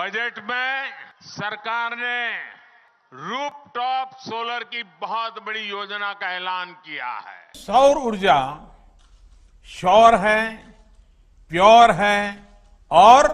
Budget में सरकार ने रूफटॉप सोलर की बहुत बड़ी योजना का ऐलान किया है। सौर ऊर्जा श्योर है, प्योर है और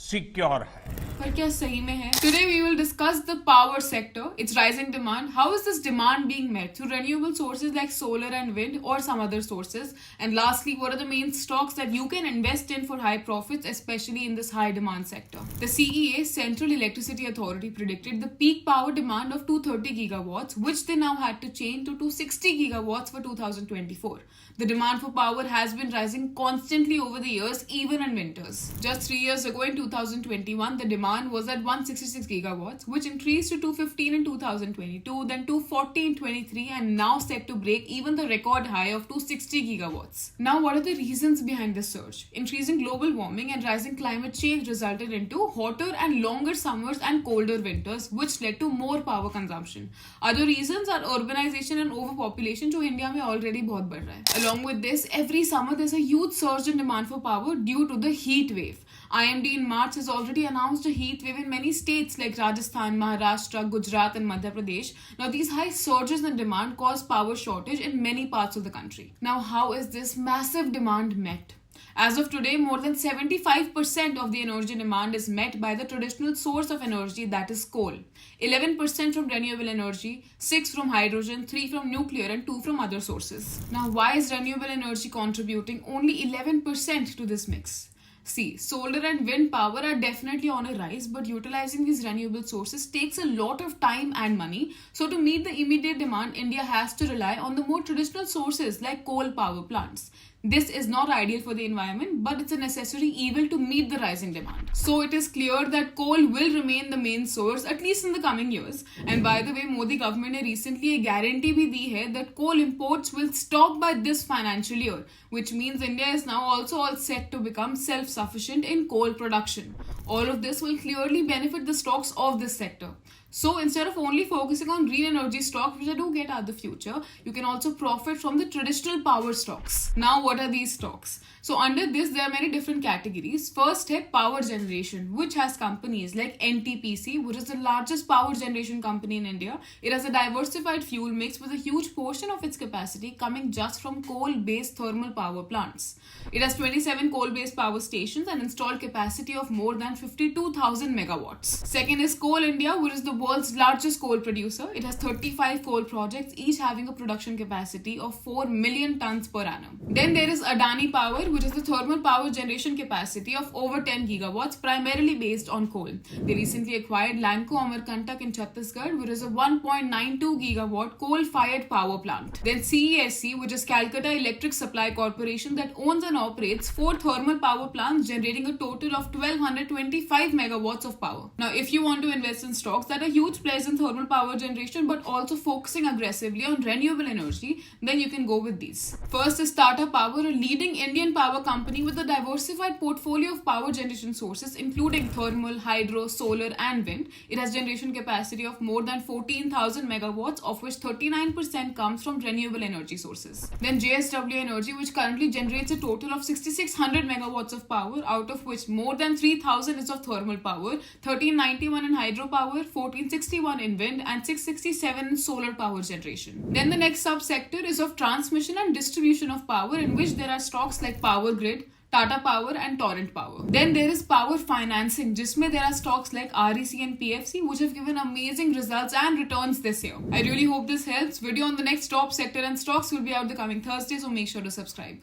सिक्योर है। पर क्या सही में है? Today we will discuss the power sector, its rising demand. How is this demand being met through renewable sources like solar and wind or some other sources? And lastly, what are the main stocks that you can invest in for high profits, especially in this high demand sector? The CEA, Central Electricity Authority, predicted the peak power demand of 230 gigawatts, which they now had to change to 260 gigawatts for 2024. The demand for power has been rising constantly over the years, even in winters. Just 3 years ago in 2021, the demand was at 166 gigawatts, which increased to 215 in 2022, then 240 in 23, and now set to break even the record high of 260 gigawatts. Now, what are the reasons behind this surge? Increasing global warming and rising climate change resulted into hotter and longer summers and colder winters, which led to more power consumption. Other reasons are urbanization and overpopulation, जो India में already बहुत बढ़ रहा है. Along with this, every summer there's a huge surge in demand for power due to the heat wave. IMD in March has already announced a heat wave in many states like Rajasthan, Maharashtra, Gujarat and Madhya Pradesh. Now these high surges in demand cause power shortage in many parts of the country. Now how is this massive demand met? As of today, more than 75% of the energy demand is met by the traditional source of energy, that is coal. 11% from renewable energy, 6% from hydrogen, 3% from nuclear and 2% from other sources. Now why is renewable energy contributing only 11% to this mix? See, solar and wind power are definitely on a rise, but utilizing these renewable sources takes a lot of time and money. So to meet the immediate demand, India has to rely on the more traditional sources like coal power plants. This is not ideal for the environment, but it's a necessary evil to meet the rising demand. So it is clear that coal will remain the main source, at least in the coming years. And by the way, Modi government ने recently a guarantee भी दी है that coal imports will stop by this financial year, which means India is now also all set to become self-sufficient in coal production. All of this will clearly benefit the stocks of this sector. So instead of only focusing on green energy stocks, which I do get at the future, you can also profit from the traditional power stocks. Now, what are these stocks? So under this, there are many different categories. First है power generation, which has companies like NTPC, which is the largest power generation company in India. It has a diversified fuel mix with a huge portion of its capacity coming just from coal-based thermal power plants. It has 27 coal-based power stations and installed capacity of more than 52,000 megawatts. Second is Coal India, which is the world's largest coal producer. It has 35 coal projects, each having a production capacity of 4 million tons per annum. Then there is Adani Power, which is the thermal power generation capacity of over 10 gigawatts, primarily based on coal. They recently acquired Lanco Amarkantak in Chhattisgarh, which is a 1.92 gigawatt coal-fired power plant. Then CESC, which is Calcutta Electric Supply Corporation, that owns and operates 4 thermal power plants generating a total of 1225 megawatts of power. Now, if you want to invest in stocks that are huge players in thermal power generation but also focusing aggressively on renewable energy, then you can go with these. First is Tata Power, a leading Indian power company with a diversified portfolio of power generation sources including thermal, hydro, solar and wind. It has generation capacity of more than 14,000 megawatts, of which 39% comes from renewable energy sources. Then JSW Energy, which currently generates a total of 6,600 megawatts of power, out of which more than 3,000 is of thermal power, 1,391 in hydropower, 1,461 in wind and 667 in solar power generation. Then the next subsector is of transmission and distribution of power, in which there are stocks like Power Grid, Tata Power and Torrent Power. Then there is power financing, जिसमें there are stocks like REC and PFC, which have given amazing results and returns this year. I really hope this helps. Video on the next top sector and stocks will be out the coming Thursday, so make sure to subscribe.